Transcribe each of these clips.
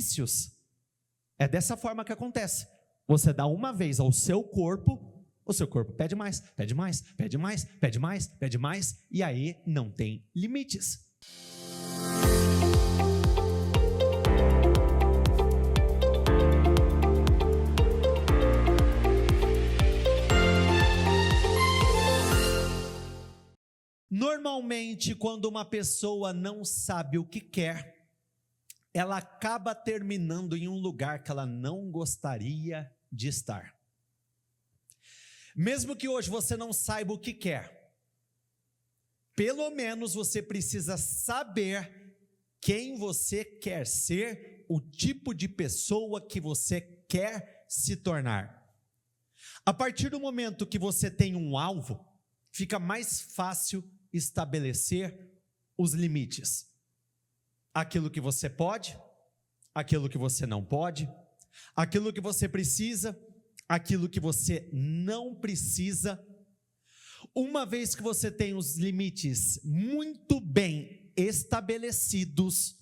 vícios, é dessa forma que acontece. Você dá uma vez ao seu corpo, o seu corpo pede mais, pede mais, pede mais, pede mais, pede mais, e aí não tem limites. Normalmente, quando uma pessoa não sabe o que quer, ela acaba terminando em um lugar que ela não gostaria de estar. Mesmo que hoje você não saiba o que quer, pelo menos você precisa saber quem você quer ser, o tipo de pessoa que você quer se tornar. A partir do momento que você tem um alvo, fica mais fácil estabelecer os limites. Aquilo que você pode, aquilo que você não pode, aquilo que você precisa, aquilo que você não precisa. Uma vez que você tem os limites muito bem estabelecidos,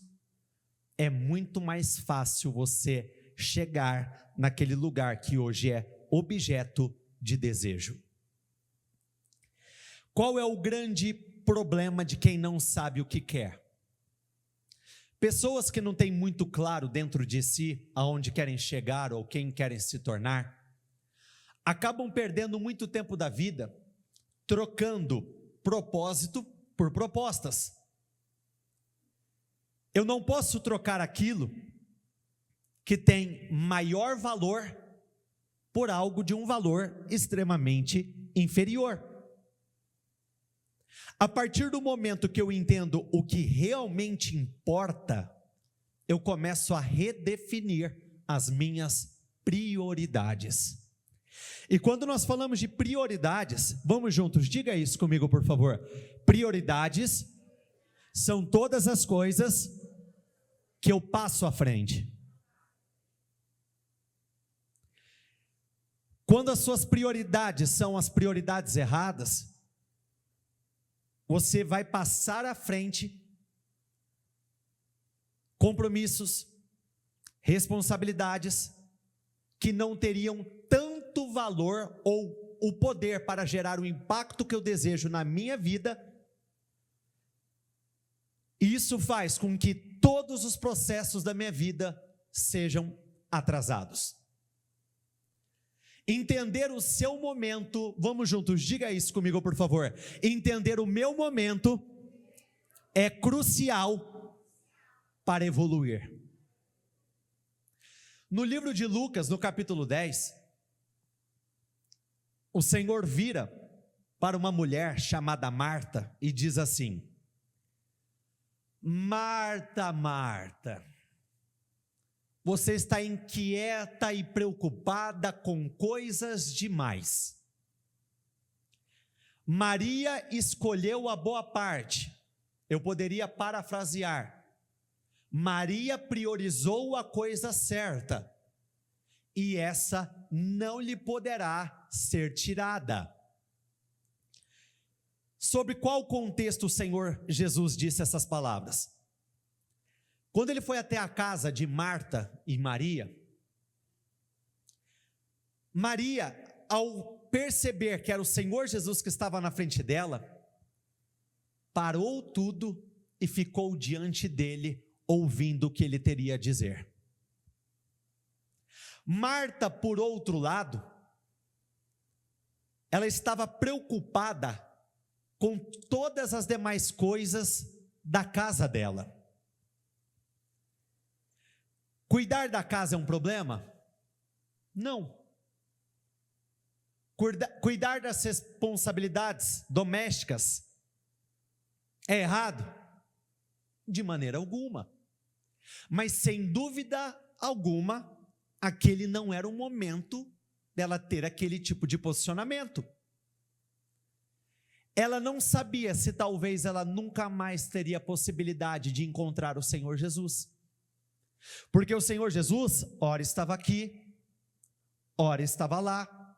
é muito mais fácil você chegar naquele lugar que hoje é objeto de desejo. Qual é o grande problema de quem não sabe o que quer? Pessoas que não têm muito claro dentro de si aonde querem chegar ou quem querem se tornar, acabam perdendo muito tempo da vida trocando propósito por propostas. Eu não posso trocar aquilo que tem maior valor por algo de um valor extremamente inferior. A partir do momento que eu entendo o que realmente importa, eu começo a redefinir as minhas prioridades. E quando nós falamos de prioridades, vamos juntos, diga isso comigo, por favor. Prioridades são todas as coisas que eu passo à frente. Quando as suas prioridades são as prioridades erradas, você vai passar à frente compromissos, responsabilidades que não teriam tanto valor ou o poder para gerar o impacto que eu desejo na minha vida. Isso faz com que todos os processos da minha vida sejam atrasados. Entender o seu momento, vamos juntos, diga isso comigo, por favor. Entender o meu momento é crucial para evoluir. No livro de Lucas, no capítulo 10, o Senhor vira para uma mulher chamada Marta e diz assim: Marta, Marta, você está inquieta e preocupada com coisas demais. Maria escolheu a boa parte. Eu poderia parafrasear: Maria priorizou a coisa certa, e essa não lhe poderá ser tirada. Sobre qual contexto o Senhor Jesus disse essas palavras? Quando ele foi até a casa de Marta e Maria, Maria, ao perceber que era o Senhor Jesus que estava na frente dela, parou tudo e ficou diante dele, ouvindo o que ele teria a dizer. Marta, por outro lado, ela estava preocupada com todas as demais coisas da casa dela. Cuidar da casa é um problema? Não. Cuidar das responsabilidades domésticas é errado? De maneira alguma. Mas sem dúvida alguma, aquele não era o momento dela ter aquele tipo de posicionamento. Ela não sabia se talvez ela nunca mais teria a possibilidade de encontrar o Senhor Jesus. Porque o Senhor Jesus, ora estava aqui, ora estava lá,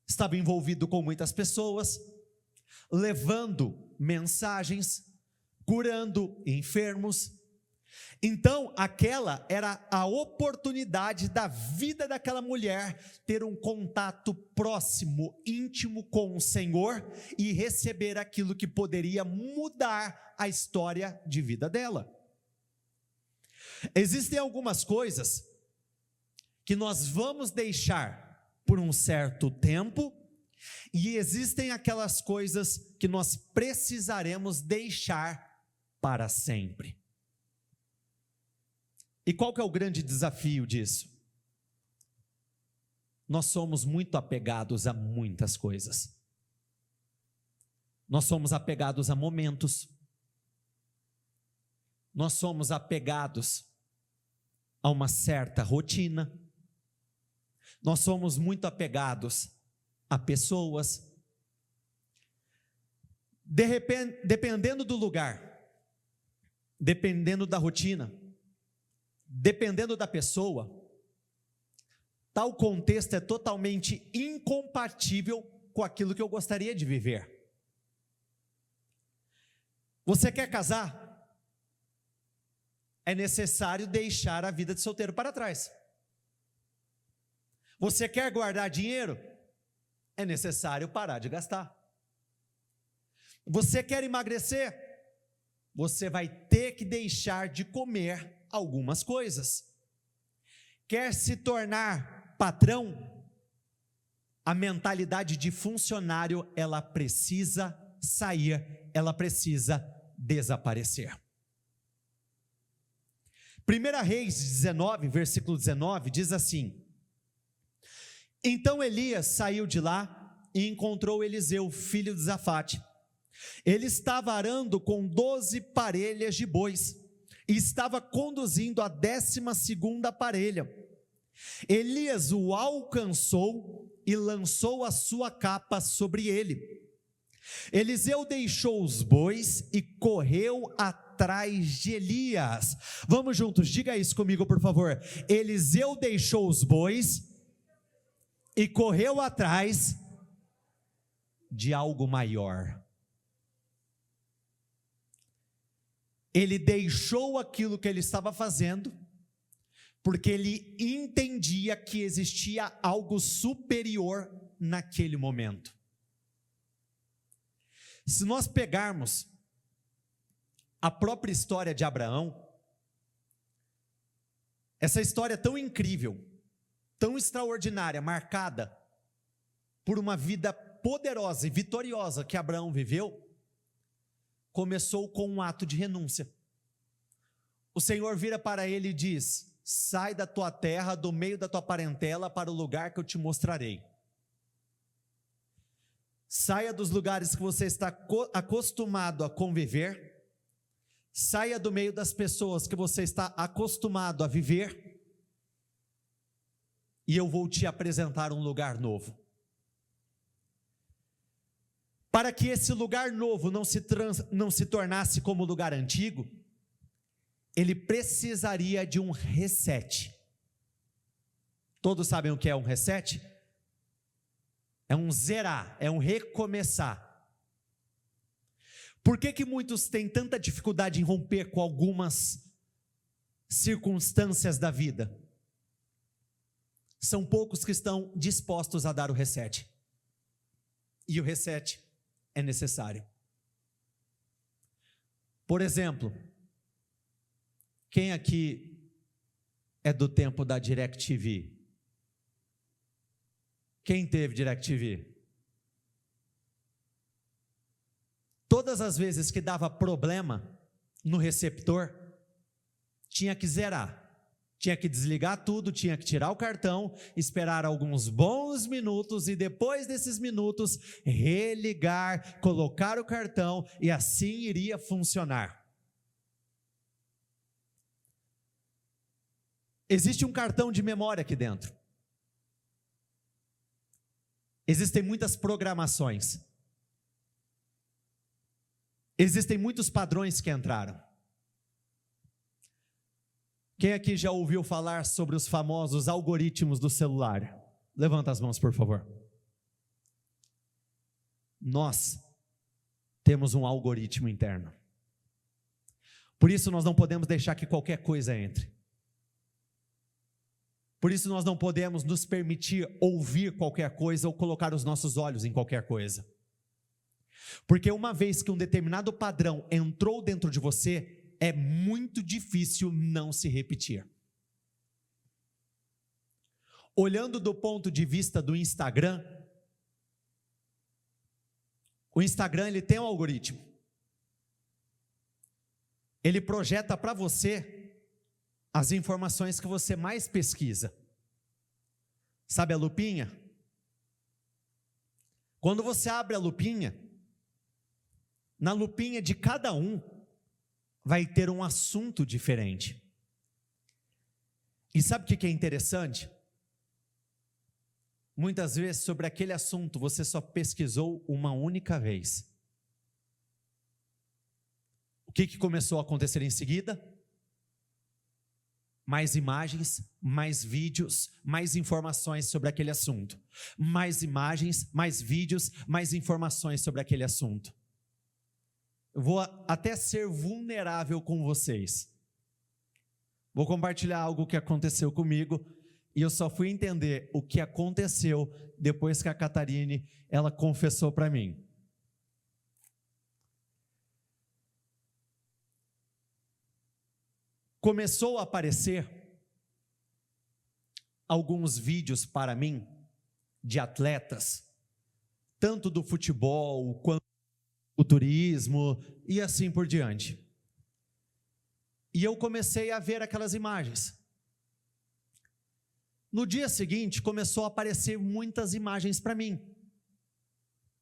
estava envolvido com muitas pessoas, levando mensagens, curando enfermos, Então, aquela era a oportunidade da vida daquela mulher ter um contato próximo, íntimo com o Senhor e receber aquilo que poderia mudar a história de vida dela. Existem algumas coisas que nós vamos deixar por um certo tempo, e existem aquelas coisas que nós precisaremos deixar para sempre. E qual que é o grande desafio disso? Nós somos muito apegados a muitas coisas. Nós somos apegados a momentos. Nós somos apegados a uma certa rotina. Nós somos muito apegados a pessoas. Dependendo do lugar, dependendo da rotina, dependendo da pessoa, tal contexto é totalmente incompatível com aquilo que eu gostaria de viver. Você quer casar? É necessário deixar a vida de solteiro para trás. Você quer guardar dinheiro? É necessário parar de gastar. Você quer emagrecer? Você vai ter que deixar de comer algumas coisas. Quer se tornar patrão? A mentalidade de funcionário, ela precisa sair, ela precisa desaparecer. 1 Reis 19, versículo 19, diz assim: Então Elias saiu de lá e encontrou Eliseu, filho de Zafate. Ele estava arando com 12 parelhas de bois e estava conduzindo a 12ª parelha. Elias o alcançou e lançou a sua capa sobre ele. Eliseu deixou os bois e correu atrás de Elias. Vamos juntos, diga isso comigo, por favor. Eliseu deixou os bois e correu atrás de algo maior. Ele deixou aquilo que ele estava fazendo, porque ele entendia que existia algo superior naquele momento. Se nós pegarmos a própria história de Abraão, essa história tão incrível, tão extraordinária, marcada por uma vida poderosa e vitoriosa que Abraão viveu, começou com um ato de renúncia. O Senhor vira para ele e diz: sai da tua terra, do meio da tua parentela, para o lugar que eu te mostrarei. Saia dos lugares que você está acostumado a conviver, saia do meio das pessoas que você está acostumado a viver, e eu vou te apresentar um lugar novo. Para que esse lugar novo não se tornasse como o lugar antigo, ele precisaria de um reset. Todos sabem o que é um reset? É um zerar, é um recomeçar. Por que muitos têm tanta dificuldade em romper com algumas circunstâncias da vida? São poucos que estão dispostos a dar o reset. E o reset é necessário. Por exemplo, quem aqui é do tempo da DirecTV? Quem teve DirecTV? Todas as vezes que dava problema no receptor, tinha que zerar. Tinha que desligar tudo, tinha que tirar o cartão, esperar alguns bons minutos e depois desses minutos religar, colocar o cartão e assim iria funcionar. Existe um cartão de memória aqui dentro. Existem muitas programações. Existem muitos padrões que entraram. Quem aqui já ouviu falar sobre os famosos algoritmos do celular? Levanta as mãos, por favor. Nós temos um algoritmo interno. Por isso nós não podemos deixar que qualquer coisa entre. Por isso nós não podemos nos permitir ouvir qualquer coisa ou colocar os nossos olhos em qualquer coisa. Porque uma vez que um determinado padrão entrou dentro de você, é muito difícil não se repetir. Olhando do ponto de vista do Instagram, o Instagram ele tem um algoritmo. Ele projeta para você as informações que você mais pesquisa. Sabe a lupinha? Quando você abre a lupinha, na lupinha de cada um vai ter um assunto diferente. E sabe o que é interessante? Muitas vezes sobre aquele assunto você só pesquisou uma única vez. O que começou a acontecer em seguida? Mais imagens, mais vídeos, mais informações sobre aquele assunto. Mais imagens, mais vídeos, mais informações sobre aquele assunto. Eu vou até ser vulnerável com vocês. Vou compartilhar algo que aconteceu comigo e eu só fui entender o que aconteceu depois que a Catarine, ela confessou para mim. Começou a aparecer alguns vídeos para mim de atletas, tanto do futebol quanto do turismo e assim por diante. E eu comecei a ver aquelas imagens. No dia seguinte começou a aparecer muitas imagens para mim,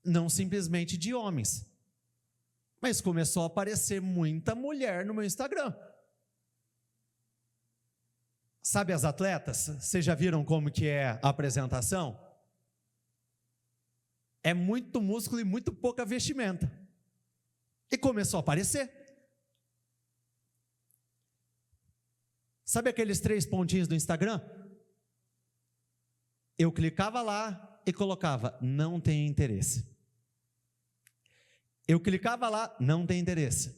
não simplesmente de homens, mas começou a aparecer muita mulher no meu Instagram. Sabe as atletas? Vocês já viram como que é a apresentação? É muito músculo e muito pouca vestimenta. E começou a aparecer. Sabe aqueles 3 pontinhos do Instagram? Eu clicava lá e colocava, não tem interesse. Eu clicava lá, não tem interesse.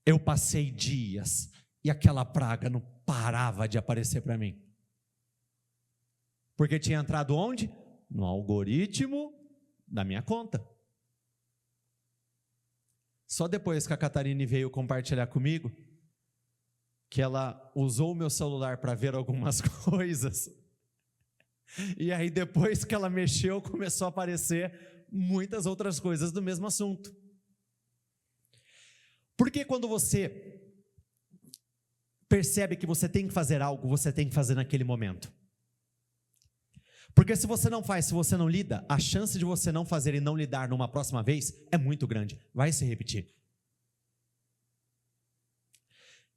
Eu passei dias e aquela praga não parava de aparecer para mim. Porque tinha entrado onde? No algoritmo da minha conta. Só depois que a Catarine veio compartilhar comigo, que ela usou o meu celular para ver algumas coisas, e aí depois que ela mexeu, começou a aparecer muitas outras coisas do mesmo assunto. Porque quando você percebe que você tem que fazer algo, você tem que fazer naquele momento. Porque se você não faz, se você não lida, a chance de você não fazer e não lidar numa próxima vez é muito grande, vai se repetir.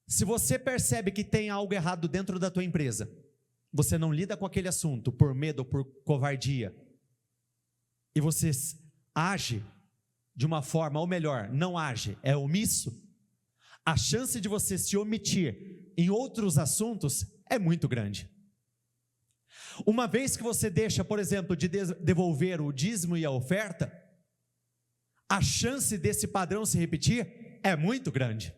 Se você percebe que tem algo errado dentro da tua empresa, você não lida com aquele assunto por medo ou por covardia, e você age de uma forma, ou melhor, não age, é omisso, a chance de você se omitir em outros assuntos é muito grande. Uma vez que você deixa, por exemplo, de devolver o dízimo e a oferta, a chance desse padrão se repetir é muito grande.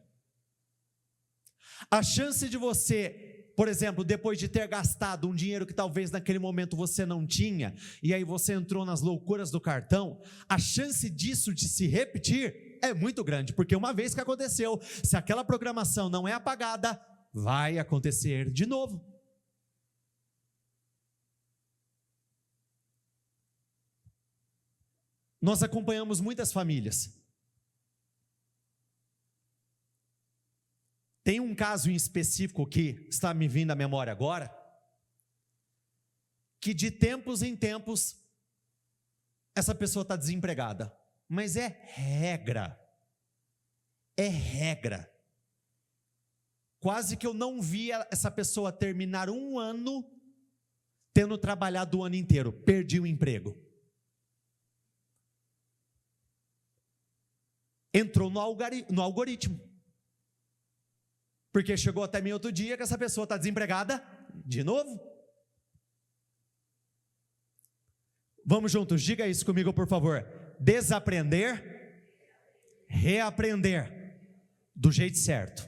A chance de você, por exemplo, depois de ter gastado um dinheiro que talvez naquele momento você não tinha, e aí você entrou nas loucuras do cartão, a chance disso de se repetir é muito grande, porque uma vez que aconteceu, se aquela programação não é apagada, vai acontecer de novo. Nós acompanhamos muitas famílias. Tem um caso em específico que está me vindo à memória agora, que de tempos em tempos, essa pessoa está desempregada. Mas é regra. É regra. Quase que eu não via essa pessoa terminar um ano tendo trabalhado o ano inteiro. Perdi o emprego. Entrou no algoritmo. Porque chegou até mim outro dia que essa pessoa está desempregada de novo. Vamos juntos, diga isso comigo por favor. Desaprender, reaprender. do jeito certo,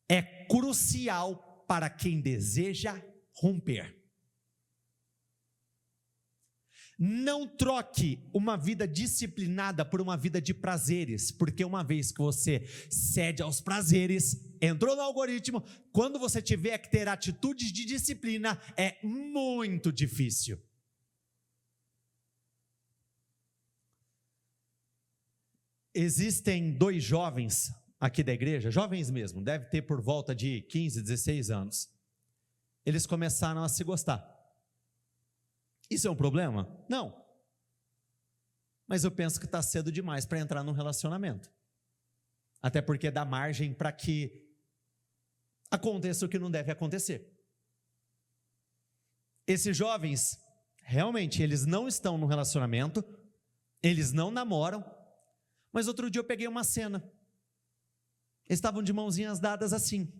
é crucial para quem deseja romper. Não troque uma vida disciplinada por uma vida de prazeres, porque uma vez que você cede aos prazeres, entrou no algoritmo, quando você tiver que ter atitudes de disciplina, é muito difícil. Existem 2 jovens aqui da igreja, jovens mesmo, deve ter por volta de 15, 16 anos. Eles começaram a se gostar. Isso é um problema? Não. Mas eu penso que está cedo demais para entrar num relacionamento. Até porque dá margem para que aconteça o que não deve acontecer. Esses jovens, realmente, eles não estão no relacionamento, eles não namoram, mas outro dia eu peguei uma cena. Eles estavam de mãozinhas dadas assim.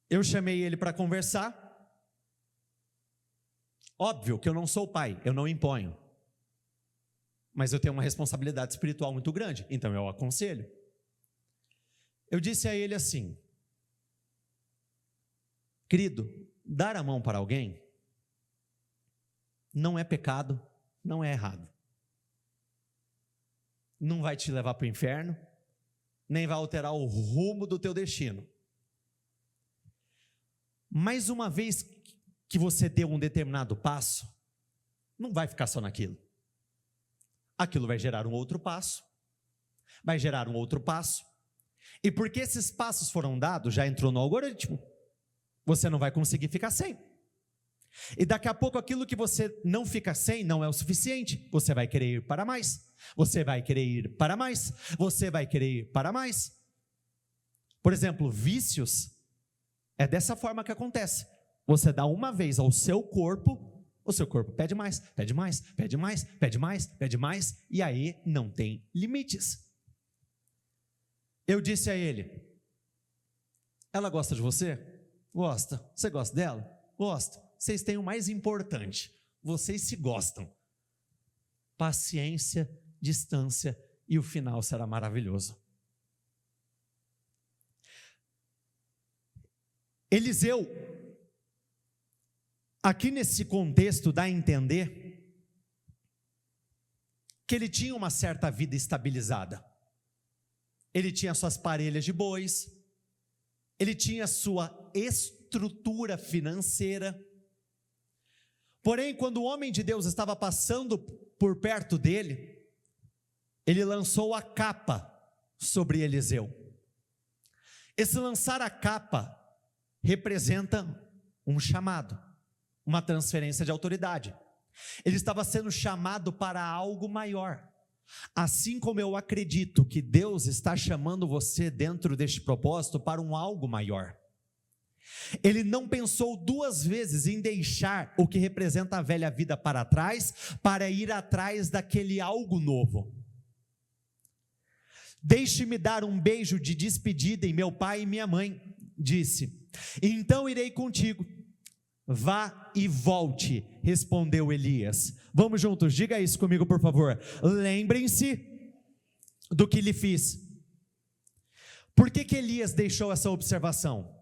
Eu chamei ele para conversar. Óbvio que eu não sou pai, eu não imponho. Mas eu tenho uma responsabilidade espiritual muito grande, então eu aconselho. Eu disse a ele assim: querido, dar a mão para alguém não é pecado, não é errado. Não vai te levar para o inferno, nem vai alterar o rumo do teu destino. Mas uma vez que você deu um determinado passo, não vai ficar só naquilo. Aquilo vai gerar um outro passo, vai gerar um outro passo, e porque esses passos foram dados, já entrou no algoritmo, você não vai conseguir ficar sem. E daqui a pouco aquilo que você não fica sem não é o suficiente, você vai querer ir para mais, você vai querer ir para mais, você vai querer ir para mais. Por exemplo, vícios, é dessa forma que acontece. Você dá uma vez ao seu corpo, o seu corpo pede mais, pede mais, pede mais, pede mais, pede mais, e aí não tem limites. Eu disse a ele: ela gosta de você? Gosta. Você gosta dela? Gosta. Vocês têm o mais importante, vocês se gostam. Paciência, distância, e o final será maravilhoso. Eliseu, aqui nesse contexto, dá a entender que ele tinha uma certa vida estabilizada. Ele tinha suas parelhas de bois, ele tinha sua estrutura financeira. Porém, quando o homem de Deus estava passando por perto dele, ele lançou a capa sobre Eliseu. Esse lançar a capa representa um chamado, uma transferência de autoridade. Ele estava sendo chamado para algo maior. Assim como eu acredito que Deus está chamando você dentro deste propósito para um algo maior. Ele não pensou 2 vezes em deixar o que representa a velha vida para trás, para ir atrás daquele algo novo. Deixe-me dar um beijo de despedida em meu pai e minha mãe, disse. Então irei contigo. Vá e volte, respondeu Elias. Vamos juntos, diga isso comigo, por favor. Lembrem-se do que lhe fiz. Por que Elias deixou essa observação?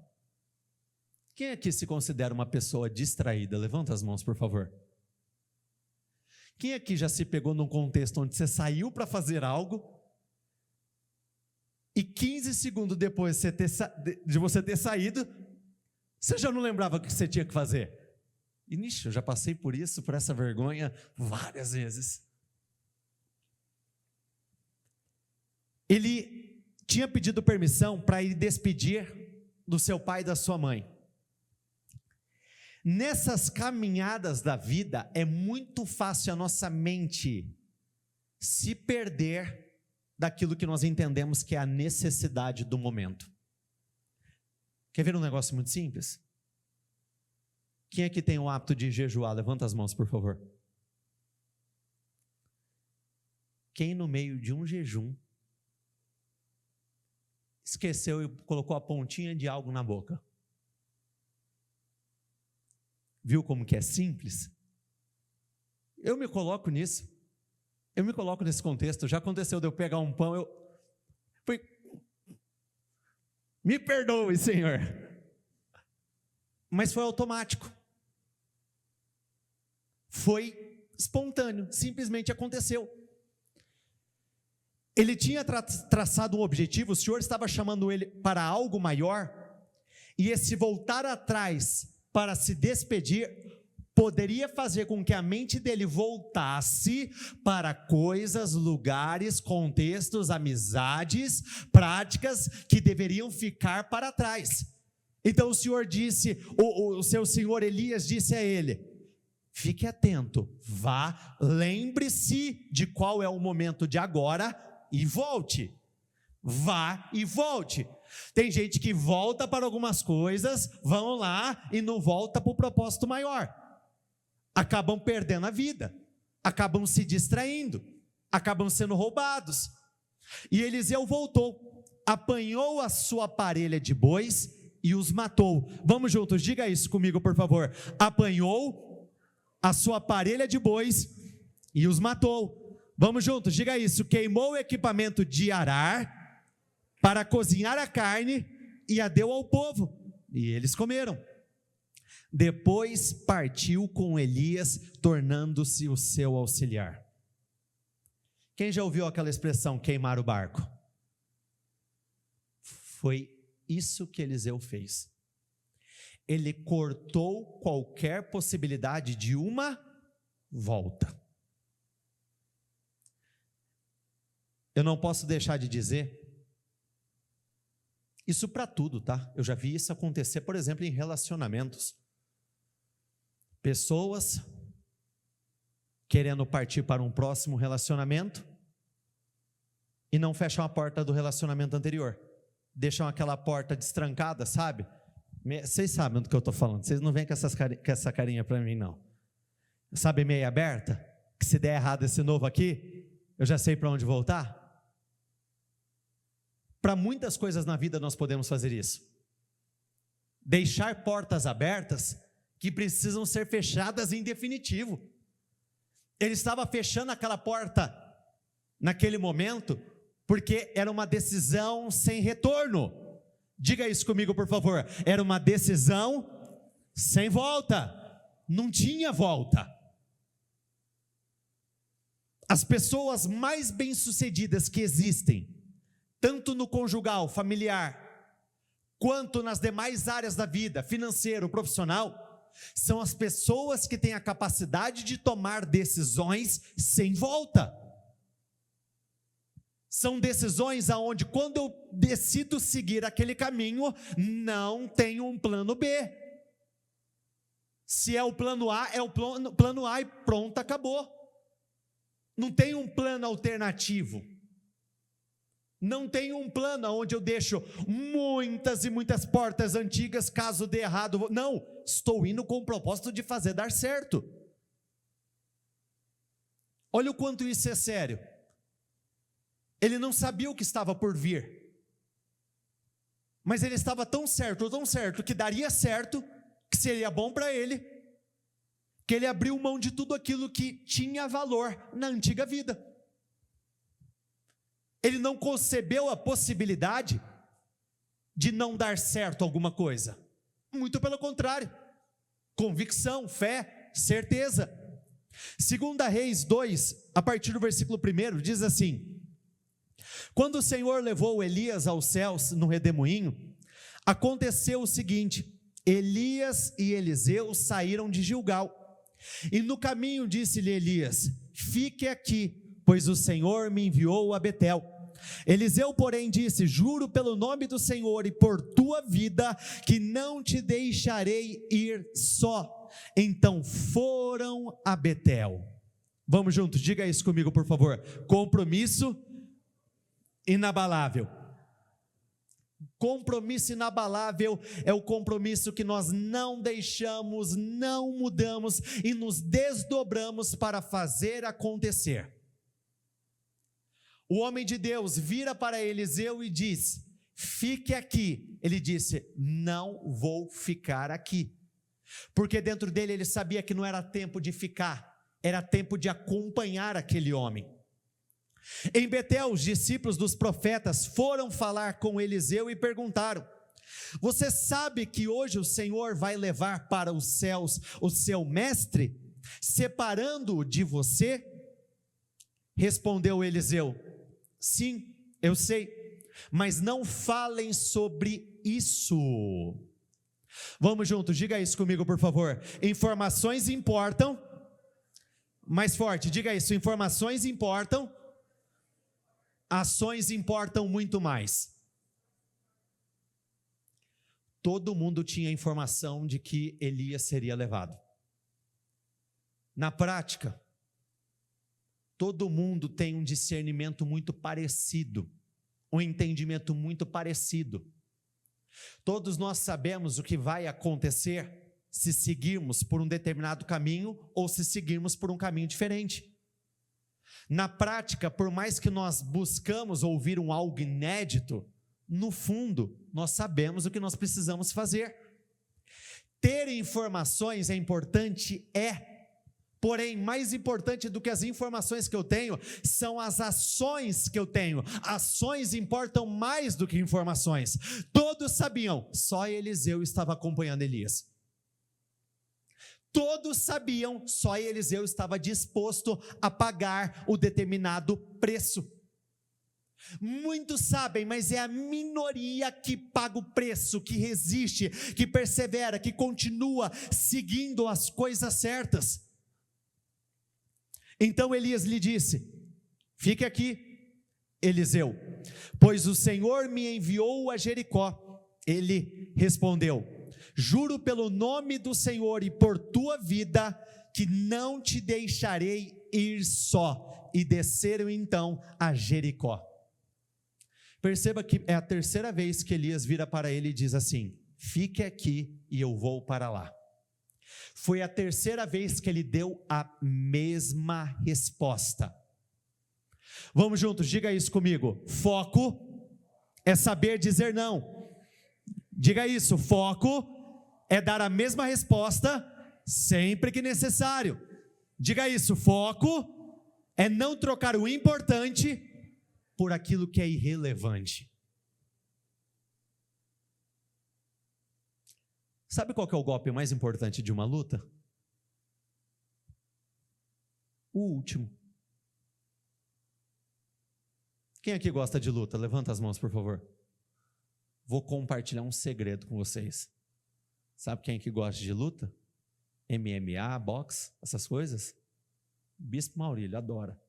Quem aqui se considera uma pessoa distraída? Levanta as mãos, por favor. Quem aqui já se pegou num contexto onde você saiu para fazer algo e 15 segundos depois de você ter saído, você já não lembrava o que você tinha que fazer? E nisso, eu já passei por isso, por essa vergonha várias vezes. Ele tinha pedido permissão para ir despedir do seu pai e da sua mãe. Nessas caminhadas da vida, é muito fácil a nossa mente se perder daquilo que nós entendemos que é a necessidade do momento. Quer ver um negócio muito simples? Quem aqui tem o hábito de jejuar? Levanta as mãos, por favor. Quem no meio de um jejum esqueceu e colocou a pontinha de algo na boca? Viu como que é simples? Eu me coloco nisso. Eu me coloco nesse contexto, já aconteceu de eu pegar um pão, me perdoe, Senhor. Mas foi automático. Foi espontâneo, simplesmente aconteceu. Ele tinha traçado um objetivo, o Senhor estava chamando ele para algo maior, e esse voltar atrás para se despedir, poderia fazer com que a mente dele voltasse para coisas, lugares, contextos, amizades, práticas que deveriam ficar para trás. Então o Senhor disse, o seu senhor Elias disse a ele: fique atento, vá, lembre-se de qual é o momento de agora e volte. Vá e volte. Tem gente que volta para algumas coisas, vão lá e não volta para o propósito maior. Acabam perdendo a vida, acabam se distraindo, acabam sendo roubados. E Eliseu voltou, apanhou a sua parelha de bois e os matou. Vamos juntos, diga isso comigo, por favor. Apanhou a sua parelha de bois e os matou. Vamos juntos, diga isso. Queimou o equipamento de arar para cozinhar a carne e a deu ao povo, e eles comeram. Depois partiu com Elias, tornando-se o seu auxiliar. Quem já ouviu aquela expressão, queimar o barco? Foi isso que Eliseu fez. Ele cortou qualquer possibilidade de uma volta. Eu não posso deixar de dizer, isso para tudo, tá? Eu já vi isso acontecer, por exemplo, em relacionamentos. Pessoas querendo partir para um próximo relacionamento e não fecham a porta do relacionamento anterior. Deixam aquela porta destrancada, sabe? Vocês sabem do que eu estou falando. Vocês não vêm com essa carinha para mim, não. Sabe, meia aberta? Que se der errado esse novo aqui, eu já sei para onde voltar. Para muitas coisas na vida nós podemos fazer isso. Deixar portas abertas que precisam ser fechadas em definitivo. Ele estava fechando aquela porta naquele momento porque era uma decisão sem retorno. Diga isso comigo, por favor. Era uma decisão sem volta. Não tinha volta. As pessoas mais bem-sucedidas que existem, tanto no conjugal, familiar, quanto nas demais áreas da vida, financeiro, profissional, são as pessoas que têm a capacidade de tomar decisões sem volta. São decisões aonde, quando eu decido seguir aquele caminho, não tenho um plano B. Se é o plano A, é o plano A e pronto, acabou. Não tem um plano alternativo. Não tem um plano onde eu deixo muitas e muitas portas antigas, caso dê errado. Não, estou indo com o propósito de fazer dar certo. Olha o quanto isso é sério. Ele não sabia o que estava por vir. Mas ele estava tão certo que daria certo, que seria bom para ele, que ele abriu mão de tudo aquilo que tinha valor na antiga vida. Ele não concebeu a possibilidade de não dar certo alguma coisa. Muito pelo contrário. Convicção, fé, certeza. 2 Reis 2, a partir do versículo 1, diz assim: quando o Senhor levou Elias aos céus no redemoinho, aconteceu o seguinte: Elias e Eliseu saíram de Gilgal. E no caminho disse-lhe Elias: fique aqui, pois o Senhor me enviou a Betel. Eliseu, porém, disse: juro pelo nome do Senhor e por tua vida, que não te deixarei ir só. Então foram a Betel. Vamos juntos, diga isso comigo, por favor. Compromisso inabalável. Compromisso inabalável é o compromisso que nós não deixamos, não mudamos e nos desdobramos para fazer acontecer. O homem de Deus vira para Eliseu e diz: fique aqui. Ele disse: não vou ficar aqui. Porque dentro dele ele sabia que não era tempo de ficar, era tempo de acompanhar aquele homem. Em Betel, os discípulos dos profetas foram falar com Eliseu e perguntaram: você sabe que hoje o Senhor vai levar para os céus o seu mestre, separando-o de você? Respondeu Eliseu: sim, eu sei, mas não falem sobre isso. Vamos juntos, diga isso comigo, por favor. Informações importam. Mais forte, diga isso. Informações importam. Ações importam muito mais. Todo mundo tinha informação de que Elias seria levado. Na prática, todo mundo tem um discernimento muito parecido, um entendimento muito parecido. Todos nós sabemos o que vai acontecer se seguirmos por um determinado caminho ou se seguirmos por um caminho diferente. Na prática, por mais que nós buscamos ouvir algo inédito, no fundo, nós sabemos o que nós precisamos fazer. Ter informações é importante, porém, mais importante do que as informações que eu tenho, são as ações que eu tenho. Ações importam mais do que informações. Todos sabiam, só Eliseu estava acompanhando Elias. Todos sabiam, só Eliseu estava disposto a pagar o determinado preço. Muitos sabem, mas é a minoria que paga o preço, que resiste, que persevera, que continua seguindo as coisas certas. Então Elias lhe disse: fique aqui, Eliseu, pois o Senhor me enviou a Jericó. Ele respondeu: juro pelo nome do Senhor e por tua vida, que não te deixarei ir só. E desceram então a Jericó. Perceba que é a terceira vez que Elias vira para ele e diz assim: fique aqui e eu vou para lá. Foi a terceira vez que ele deu a mesma resposta. Vamos juntos, diga isso comigo. Foco é saber dizer não. Diga isso, foco é dar a mesma resposta sempre que necessário. Diga isso, foco é não trocar o importante por aquilo que é irrelevante. Sabe qual que é o golpe mais importante de uma luta? O último. Quem aqui gosta de luta? Levanta as mãos, por favor. Vou compartilhar um segredo com vocês. Sabe quem aqui gosta de luta? MMA, boxe, essas coisas? Bispo Maurílio, adora.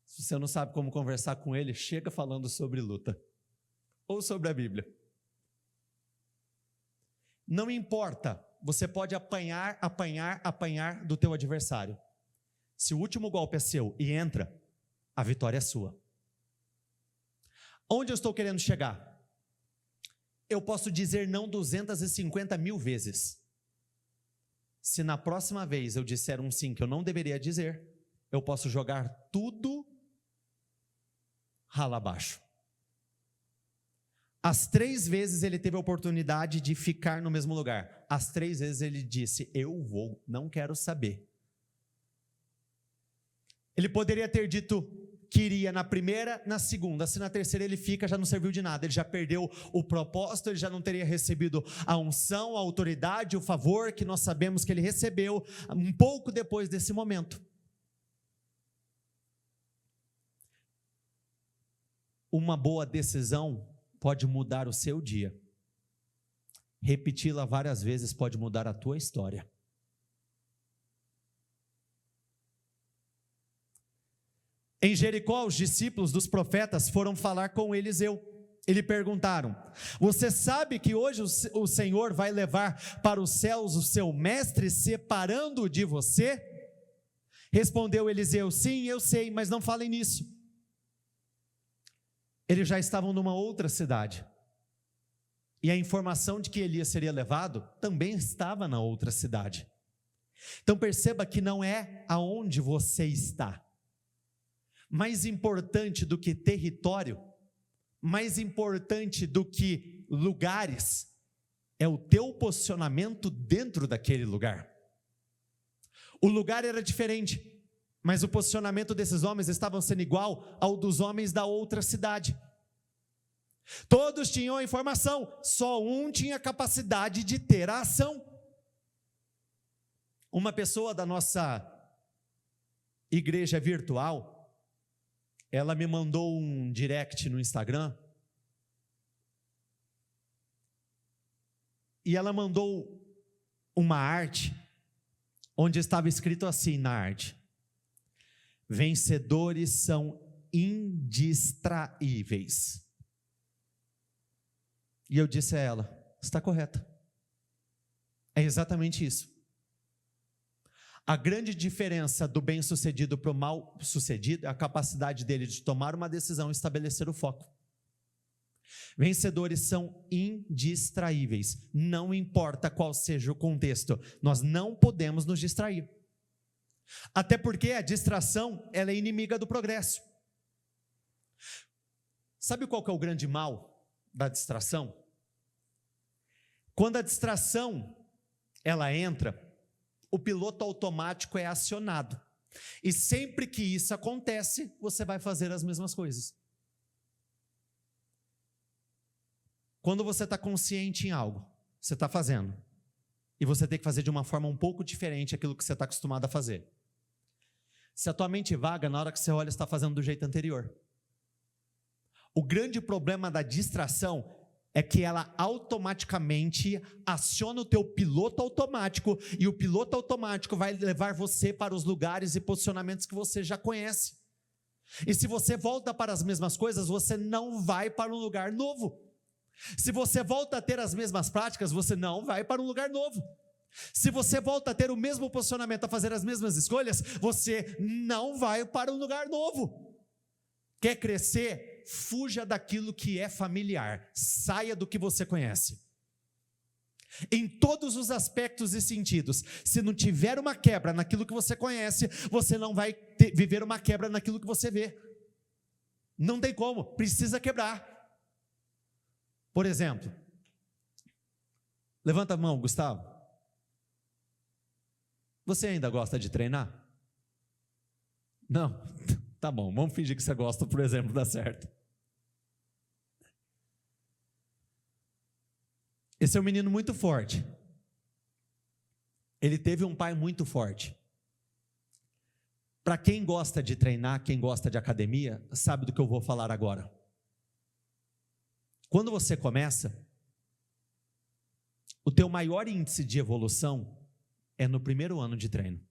Se você não sabe como conversar com ele, chega falando sobre luta. Ou sobre a Bíblia. Não importa, você pode apanhar do teu adversário. Se o último golpe é seu e entra, a vitória é sua. Onde eu estou querendo chegar? Eu posso dizer não 250 mil vezes. Se na próxima vez eu disser um sim que eu não deveria dizer, eu posso jogar tudo rala abaixo. As 3 vezes ele teve a oportunidade de ficar no mesmo lugar. As 3 vezes ele disse: eu vou, não quero saber. Ele poderia ter dito que iria na primeira, na segunda. Se na terceira ele fica, já não serviu de nada. Ele já perdeu o propósito, ele já não teria recebido a unção, a autoridade, o favor que nós sabemos que ele recebeu um pouco depois desse momento. Uma boa decisão pode mudar o seu dia. Repeti-la várias vezes pode mudar a tua história. Em Jericó, os discípulos dos profetas foram falar com Eliseu. Eles perguntaram: você sabe que hoje o Senhor vai levar para os céus o seu mestre, separando-o de você? Respondeu Eliseu: sim, eu sei, mas não falem nisso. Eles já estavam numa outra cidade. E a informação de que Elias seria levado também estava na outra cidade. Então perceba que não é aonde você está. Mais importante do que território, mais importante do que lugares, é o teu posicionamento dentro daquele lugar. O lugar era diferente. Mas o posicionamento desses homens estava sendo igual ao dos homens da outra cidade. Todos tinham a informação, só um tinha capacidade de ter a ação. Uma pessoa da nossa igreja virtual, ela me mandou um direct no Instagram, e ela mandou uma arte, onde estava escrito assim na arte: vencedores são indistraíveis. E eu disse a ela: está correta. É exatamente isso. A grande diferença do bem-sucedido para o mal-sucedido é a capacidade dele de tomar uma decisão e estabelecer o foco. Vencedores são indistraíveis, não importa qual seja o contexto, nós não podemos nos distrair. Até porque a distração, ela é inimiga do progresso. Sabe qual que é o grande mal da distração? Quando a distração, ela entra, o piloto automático é acionado. E sempre que isso acontece, você vai fazer as mesmas coisas. Quando você está consciente em algo, você está fazendo, e você tem que fazer de uma forma um pouco diferente aquilo que você está acostumado a fazer. Se a tua mente vaga, na hora que você olha, você está fazendo do jeito anterior. O grande problema da distração é que ela automaticamente aciona o teu piloto automático, e o piloto automático vai levar você para os lugares e posicionamentos que você já conhece. E se você volta para as mesmas coisas, você não vai para um lugar novo. Se você volta a ter as mesmas práticas, você não vai para um lugar novo. Se você volta a ter o mesmo posicionamento, a fazer as mesmas escolhas, você não vai para um lugar novo. Quer crescer? Fuja daquilo que é familiar, saia do que você conhece. Em todos os aspectos e sentidos. Se não tiver uma quebra naquilo que você conhece, você não vai viver uma quebra naquilo que você vê. Não tem como, precisa quebrar. Por exemplo, levanta a mão, Gustavo. Você ainda gosta de treinar? Não? Tá bom, vamos fingir que você gosta, por exemplo, dá certo. Esse é um menino muito forte. Ele teve um pai muito forte. Para quem gosta de treinar, quem gosta de academia, sabe do que eu vou falar agora. Quando você começa, o teu maior índice de evolução é no primeiro ano de treino.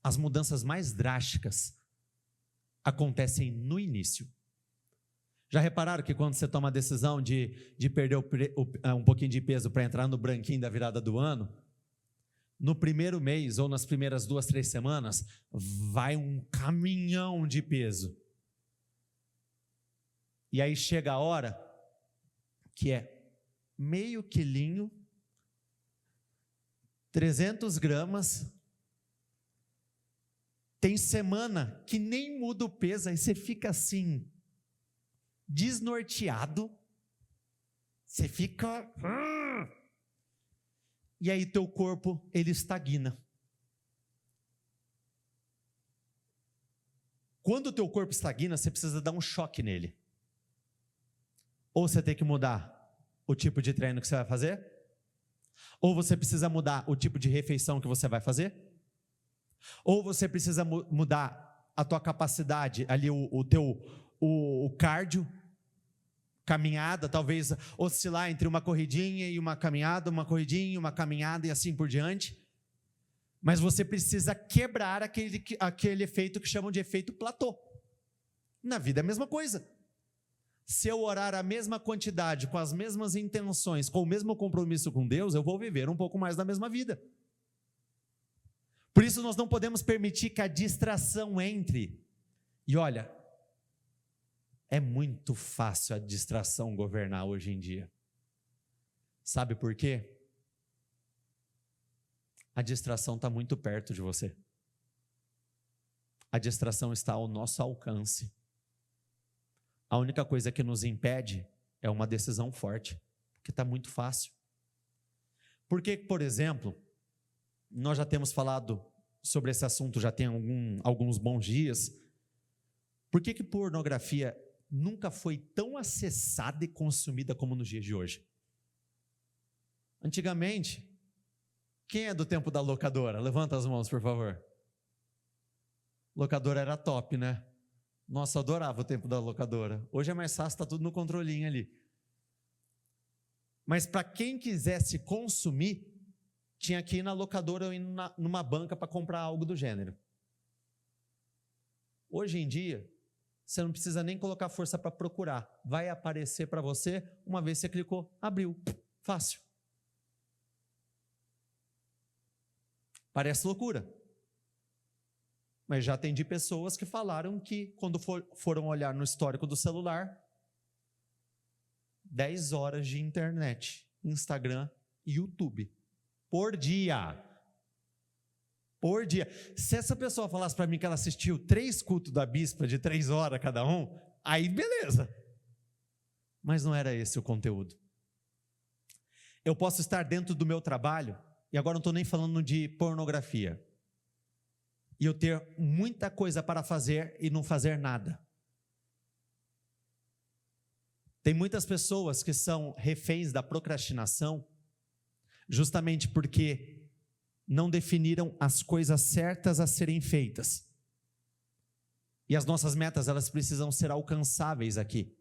As mudanças mais drásticas acontecem no início. Já repararam que quando você toma a decisão de perder um pouquinho de peso para entrar no branquinho da virada do ano, no primeiro mês ou nas primeiras 2, 3 semanas, vai um caminhão de peso. E aí chega a hora que é meio quilinho, 300 gramas, tem semana que nem muda o peso, aí você fica assim, desnorteado, você fica, e aí teu corpo, ele estagna. Quando o teu corpo estagna, você precisa dar um choque nele. Ou você tem que mudar o tipo de treino que você vai fazer, ou você precisa mudar o tipo de refeição que você vai fazer, ou você precisa mudar a tua capacidade, ali o cardio, caminhada, talvez oscilar entre uma corridinha e uma caminhada, uma corridinha, uma caminhada e assim por diante. Mas você precisa quebrar aquele efeito que chamam de efeito platô. Na vida é a mesma coisa. Se eu orar a mesma quantidade, com as mesmas intenções, com o mesmo compromisso com Deus, eu vou viver um pouco mais da mesma vida. Por isso nós não podemos permitir que a distração entre. E olha, é muito fácil a distração governar hoje em dia. Sabe por quê? A distração está muito perto de você. A distração está ao nosso alcance. A única coisa que nos impede é uma decisão forte, porque está muito fácil. Porque, por exemplo, nós já temos falado sobre esse assunto já tem alguns bons dias. Por que pornografia nunca foi tão acessada e consumida como nos dias de hoje? Antigamente, quem é do tempo da locadora? Levanta as mãos, por favor. Locadora era top, né? Nossa, eu adorava o tempo da locadora. Hoje é mais fácil, está tudo no controlinho ali. Mas para quem quisesse consumir, tinha que ir na locadora ou ir numa banca para comprar algo do gênero. Hoje em dia, você não precisa nem colocar força para procurar. Vai aparecer para você, uma vez você clicou, abriu. Fácil. Parece loucura. Mas já atendi pessoas que falaram que quando foram olhar no histórico do celular, 10 horas de internet, Instagram e YouTube, por dia. Por dia. Se essa pessoa falasse para mim que ela assistiu 3 cultos da bispa de 3 horas cada um, aí beleza. Mas não era esse o conteúdo. Eu posso estar dentro do meu trabalho, e agora não estou nem falando de pornografia, e eu ter muita coisa para fazer e não fazer nada. Tem muitas pessoas que são reféns da procrastinação, justamente porque não definiram as coisas certas a serem feitas. E as nossas metas, elas precisam ser alcançáveis aqui.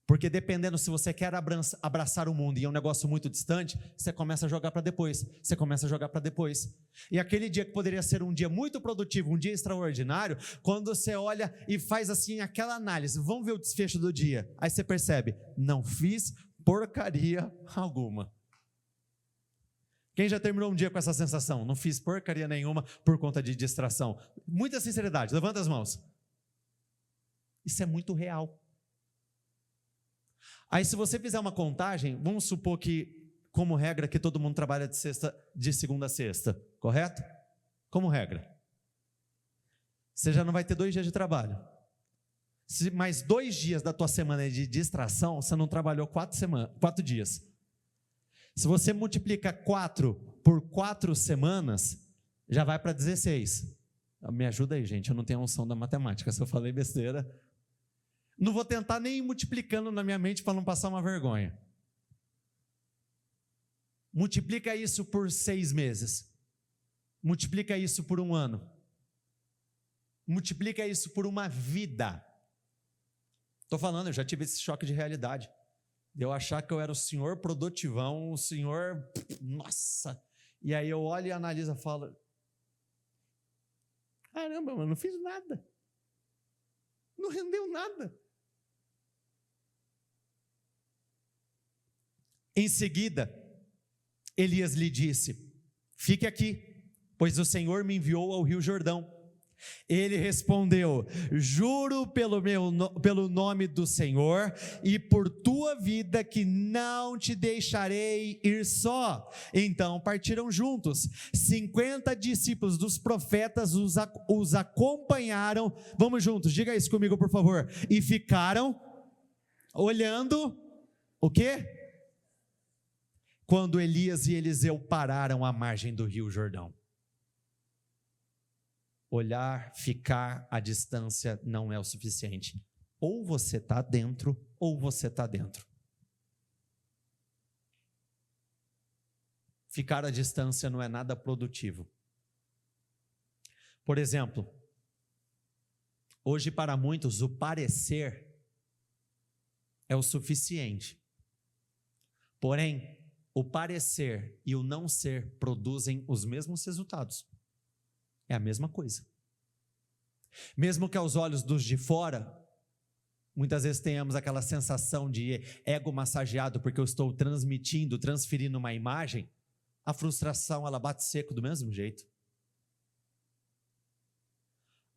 Porque dependendo se você quer abraçar o mundo e é um negócio muito distante, você começa a jogar para depois, você começa a jogar para depois. E aquele dia que poderia ser um dia muito produtivo, um dia extraordinário, quando você olha e faz assim aquela análise, vamos ver o desfecho do dia. Aí você percebe, não fiz porcaria alguma. Quem já terminou um dia com essa sensação? Não fiz porcaria nenhuma por conta de distração. Muita sinceridade, levanta as mãos. Isso é muito real. Aí se você fizer uma contagem, vamos supor que, como regra, que todo mundo trabalha de segunda a sexta, correto? Como regra. Você já não vai ter 2 dias de trabalho. Se mais 2 dias da tua semana é de distração, você não trabalhou 4 dias. Se você multiplica 4 por 4 semanas, já vai para 16. Me ajuda aí, gente, eu não tenho a unção da matemática, se eu falei besteira. Não vou tentar nem ir multiplicando na minha mente para não passar uma vergonha. Multiplica isso por 6 meses. Multiplica isso por 1 ano. Multiplica isso por uma vida. Estou falando, eu já tive esse choque de realidade. De eu achar que eu era o senhor produtivão, o senhor... Nossa! E aí eu olho e analiso e falo... Caramba, mano, não fiz nada. Não rendeu nada. Em seguida, Elias lhe disse: fique aqui, pois o Senhor me enviou ao rio Jordão. Ele respondeu: juro pelo nome do Senhor e por tua vida que não te deixarei ir só. Então partiram juntos. 50 discípulos dos profetas os acompanharam. Vamos juntos, diga isso comigo, por favor. E ficaram olhando o quê? Quando Elias e Eliseu pararam à margem do rio Jordão. Olhar, ficar à distância não é o suficiente. Ou você está dentro, ou você está dentro. Ficar à distância não é nada produtivo. Por exemplo, hoje para muitos o parecer é o suficiente. Porém, o parecer e o não ser produzem os mesmos resultados. É a mesma coisa. Mesmo que aos olhos dos de fora, muitas vezes tenhamos aquela sensação de ego massageado porque eu estou transferindo uma imagem, a frustração ela bate seco do mesmo jeito.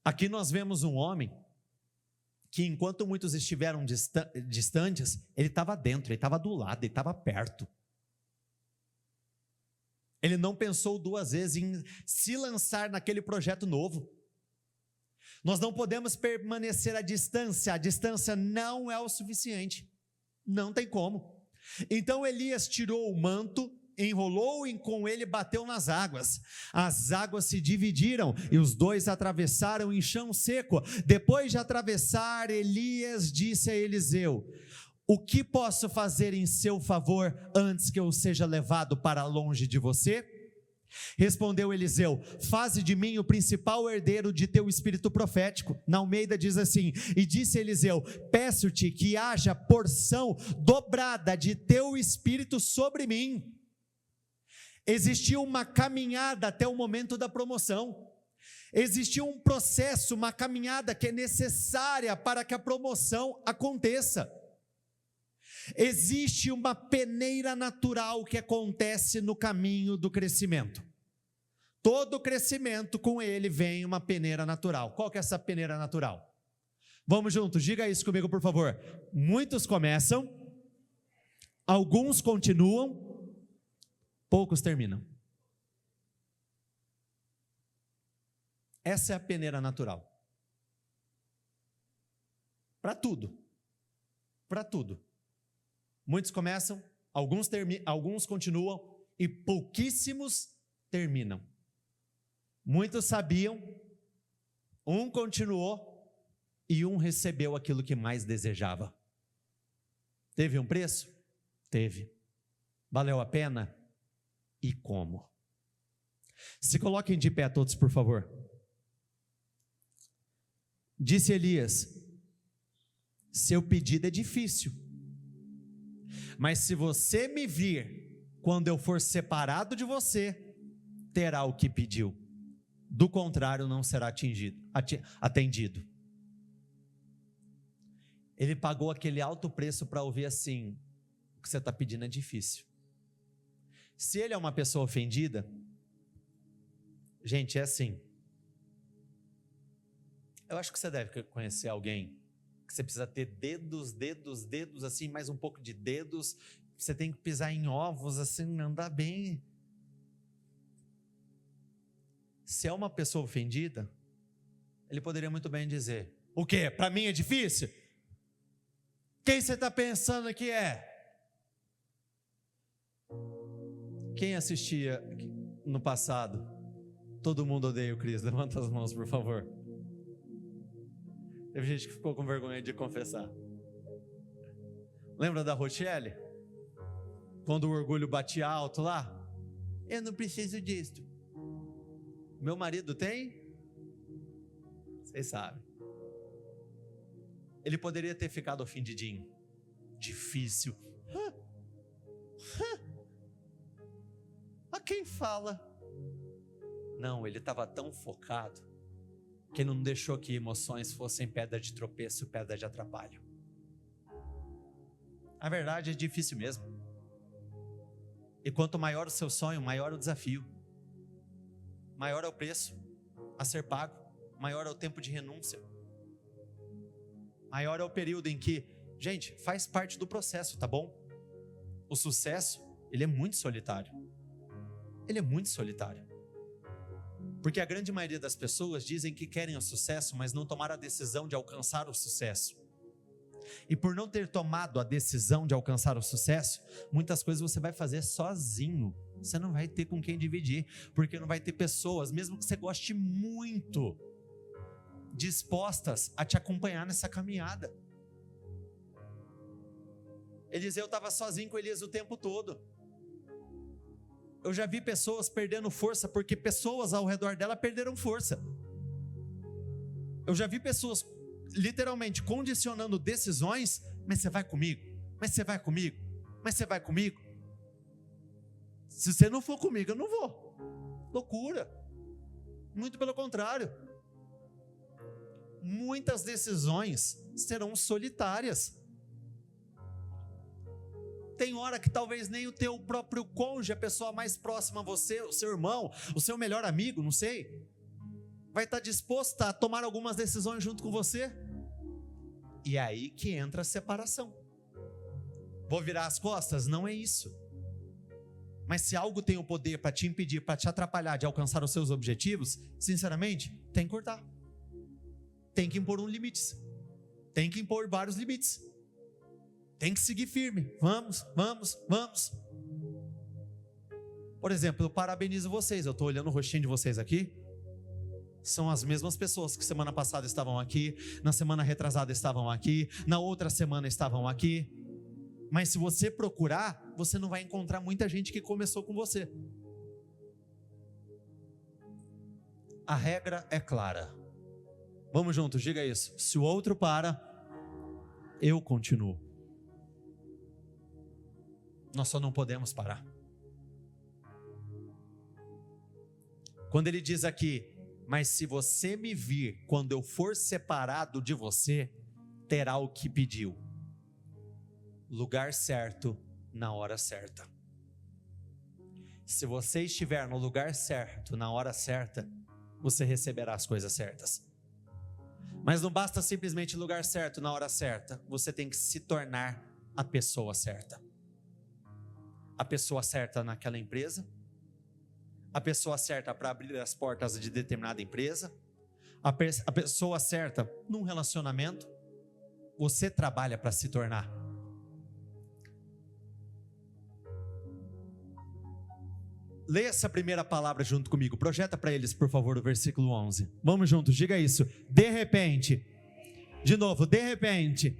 Aqui nós vemos um homem que enquanto muitos estiveram distantes, ele estava dentro, ele estava do lado, ele estava perto. Ele não pensou 2 vezes em se lançar naquele projeto novo. Nós não podemos permanecer à distância. A distância não é o suficiente. Não tem como. Então Elias tirou o manto, enrolou e com ele bateu nas águas. As águas se dividiram e os dois atravessaram em chão seco. Depois de atravessar, Elias disse a Eliseu: o que posso fazer em seu favor antes que eu seja levado para longe de você? Respondeu Eliseu: faze de mim o principal herdeiro de teu espírito profético. Na Almeida diz assim: e disse Eliseu: peço-te que haja porção dobrada de teu espírito sobre mim. Existiu uma caminhada até o momento da promoção. Existiu um processo, uma caminhada que é necessária para que a promoção aconteça. Existe uma peneira natural que acontece no caminho do crescimento. Todo crescimento, com ele vem uma peneira natural. Qual que é essa peneira natural? Vamos juntos, diga isso comigo, por favor. Muitos começam, alguns continuam, poucos terminam. Essa é a peneira natural. Para tudo. Para tudo. Muitos começam, alguns continuam e pouquíssimos terminam. Muitos sabiam, um continuou e um recebeu aquilo que mais desejava. Teve um preço? Teve. Valeu a pena? E como? Se coloquem de pé todos, por favor. Disse Elias: seu pedido é difícil, mas se você me vir quando eu for separado de você, terá o que pediu. Do contrário, não será atendido. Ele pagou aquele alto preço para ouvir assim: o que você está pedindo é difícil. Se ele é uma pessoa ofendida, gente, é assim. Eu acho que você deve conhecer alguém que você precisa ter dedos assim, mais um pouco de dedos. Você tem que pisar em ovos assim, andar bem. Se é uma pessoa ofendida, ele poderia muito bem dizer: o quê? Para mim é difícil? Quem você está pensando que é? Quem assistia no passado? Todo mundo odeia o Cris, levanta as mãos, por favor. Teve gente que ficou com vergonha de confessar. Lembra da Rochelle? Quando o orgulho batia alto lá? Eu não preciso disso. Meu marido tem? Vocês sabem. Ele poderia ter ficado ofendidinho. Difícil. A quem fala? Não, ele estava tão focado que não deixou que emoções fossem pedra de tropeço, pedra de atrapalho. A verdade é difícil mesmo. E quanto maior o seu sonho, maior o desafio. Maior é o preço a ser pago. Maior é o tempo de renúncia. Maior é o período em que, gente, faz parte do processo, tá bom? O sucesso, ele é muito solitário. Ele é muito solitário. Porque a grande maioria das pessoas dizem que querem o sucesso, mas não tomaram a decisão de alcançar o sucesso. E por não ter tomado a decisão de alcançar o sucesso, muitas coisas você vai fazer sozinho. Você não vai ter com quem dividir, porque não vai ter pessoas, mesmo que você goste muito, dispostas a te acompanhar nessa caminhada. Eliseu estava sozinho com Elias o tempo todo. Eu já vi pessoas perdendo força porque pessoas ao redor dela perderam força. Eu já vi pessoas literalmente condicionando decisões: mas você vai comigo? Mas você vai comigo? Mas você vai comigo? Se você não for comigo, eu não vou. Loucura. Muito pelo contrário. Muitas decisões serão solitárias. Tem hora que talvez nem o teu próprio cônjuge, a pessoa mais próxima a você, o seu irmão, o seu melhor amigo, não sei, vai estar disposta a tomar algumas decisões junto com você. E é aí que entra a separação. Vou virar as costas? Não é isso. Mas se algo tem o poder para te impedir, para te atrapalhar de alcançar os seus objetivos, sinceramente, tem que cortar. Tem que impor limites. Tem que impor vários limites. Tem que seguir firme. Vamos. Por exemplo, eu parabenizo vocês, eu estou olhando o rostinho de vocês aqui, são as mesmas pessoas que semana passada estavam aqui, na semana retrasada estavam aqui, na outra semana estavam aqui, mas se você procurar, você não vai encontrar muita gente que começou com você. A regra é clara. Vamos juntos, diga isso. Se o outro para, eu continuo. Nós só não podemos parar. Quando ele diz aqui, mas se você me vir quando eu for separado de você, terá o que pediu. Lugar certo, na hora certa. Se você estiver no lugar certo, na hora certa, você receberá as coisas certas. Mas não basta simplesmente lugar certo, na hora certa. Você tem que se tornar a pessoa certa. A pessoa certa naquela empresa, a pessoa certa para abrir as portas de determinada empresa, a pessoa certa num relacionamento. Você trabalha para se tornar. Leia essa primeira palavra junto comigo. Projeta para eles, por favor, o versículo 11. Vamos juntos, diga isso. De repente. De novo, de repente.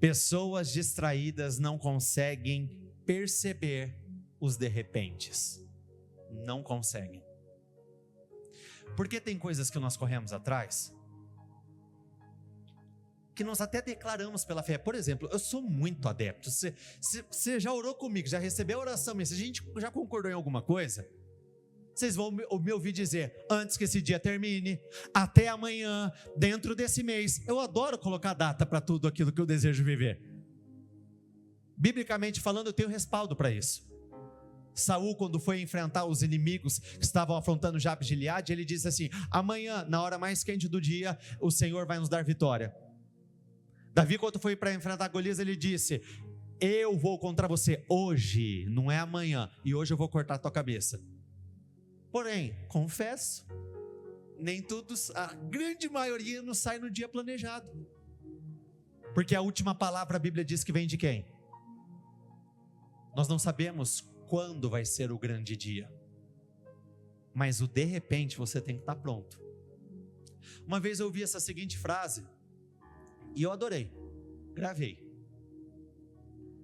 Pessoas distraídas não conseguem perceber os de repentes. Não conseguem. Porque tem coisas que nós corremos atrás, que nós até declaramos pela fé. Por exemplo, eu sou muito adepto. Você já orou comigo, já recebeu a oração, mas se a gente já concordou em alguma coisa, vocês vão me ouvir dizer, antes que esse dia termine, até amanhã, dentro desse mês. Eu adoro colocar data para tudo aquilo que eu desejo viver. Biblicamente falando, eu tenho respaldo para isso. Saul, quando foi enfrentar os inimigos que estavam afrontando Jabes de Gileade, ele disse assim, amanhã, na hora mais quente do dia, o Senhor vai nos dar vitória. Davi, quando foi para enfrentar Golias, ele disse, eu vou contra você hoje, não é amanhã, e hoje eu vou cortar a tua cabeça. Porém, confesso, nem tudo, a grande maioria não sai no dia planejado. Porque a última palavra a Bíblia diz que vem de quem? Nós não sabemos quando vai ser o grande dia. Mas o de repente você tem que estar pronto. Uma vez eu ouvi essa seguinte frase, e eu adorei, gravei.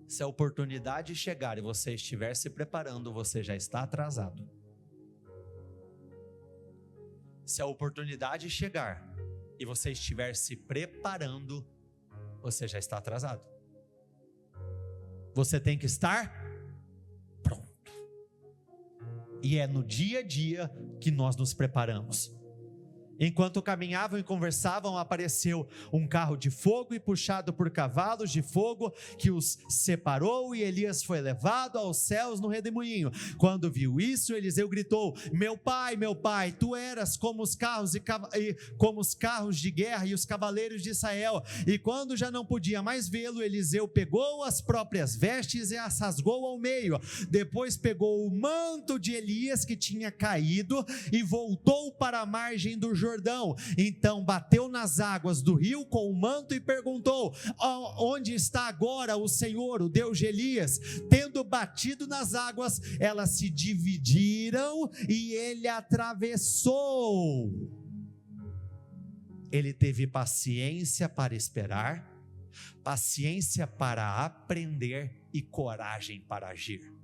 Se a oportunidade chegar e você estiver se preparando, você já está atrasado. Se a oportunidade chegar e você estiver se preparando, você já está atrasado. Você tem que estar pronto. E é no dia a dia que nós nos preparamos. Enquanto caminhavam e conversavam, apareceu um carro de fogo e puxado por cavalos de fogo que os separou, e Elias foi levado aos céus no redemoinho. Quando viu isso, Eliseu gritou, meu pai, tu eras como os carros como os carros de guerra e os cavaleiros de Israel. E quando já não podia mais vê-lo, Eliseu pegou as próprias vestes e as rasgou ao meio. Depois pegou o manto de Elias que tinha caído e voltou para a margem do Jordão. Então bateu nas águas do rio com o manto e perguntou, onde está agora o Senhor, o Deus de Elias? Tendo batido nas águas, elas se dividiram e ele atravessou. Ele teve paciência para esperar, paciência para aprender e coragem para agir.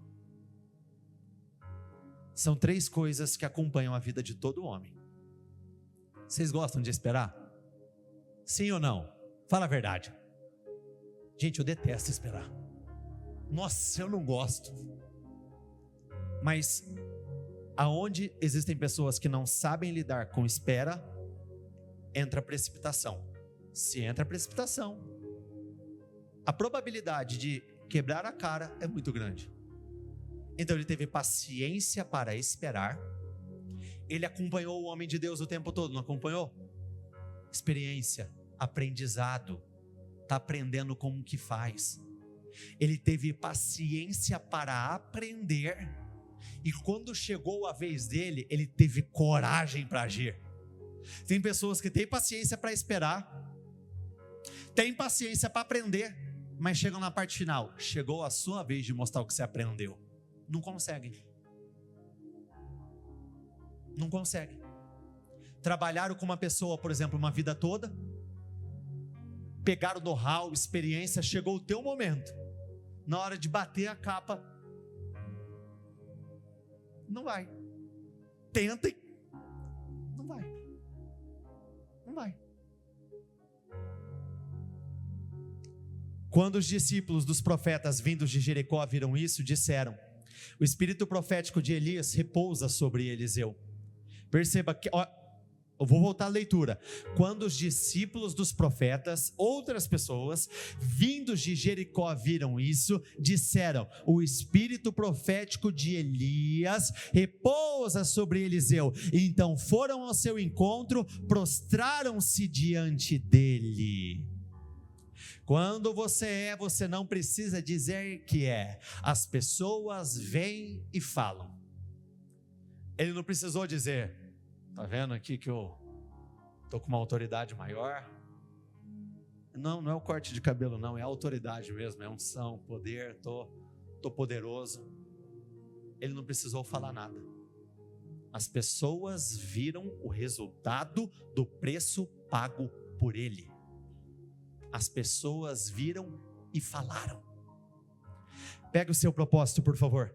São 3 coisas que acompanham a vida de todo homem. Vocês gostam de esperar? Sim ou não? Fala a verdade. Gente, eu detesto esperar. Nossa, eu não gosto. Mas aonde existem pessoas que não sabem lidar com espera, entra precipitação. Se entra precipitação, a probabilidade de quebrar a cara é muito grande. Então ele teve paciência para esperar. Ele acompanhou o homem de Deus o tempo todo, não acompanhou? Experiência, aprendizado, está aprendendo como que faz. Ele teve paciência para aprender, e quando chegou a vez dele, ele teve coragem para agir. Tem pessoas que têm paciência para esperar, têm paciência para aprender, mas chegam na parte final. Chegou a sua vez de mostrar o que você aprendeu. Não conseguem. Não conseguem. Trabalharam com uma pessoa, por exemplo, uma vida toda. Pegaram know-how, experiência, chegou o teu momento. Na hora de bater a capa, não vai. Tenta e não vai. Não vai. Quando os discípulos dos profetas vindos de Jericó viram isso, disseram: o espírito profético de Elias repousa sobre Eliseu. Perceba que, eu vou voltar à leitura. Quando os discípulos dos profetas, outras pessoas, vindos de Jericó viram isso, disseram: o espírito profético de Elias repousa sobre Eliseu. Então foram ao seu encontro, prostraram-se diante dele. Quando você não precisa dizer que é. As pessoas vêm e falam. Ele não precisou dizer: tá vendo aqui que eu tô com uma autoridade maior? Não é o corte de cabelo não, é a autoridade mesmo, é unção, poder, tô poderoso. Ele não precisou falar nada. As pessoas viram o resultado do preço pago por ele. As pessoas viram e falaram. Pega o seu propósito, por favor.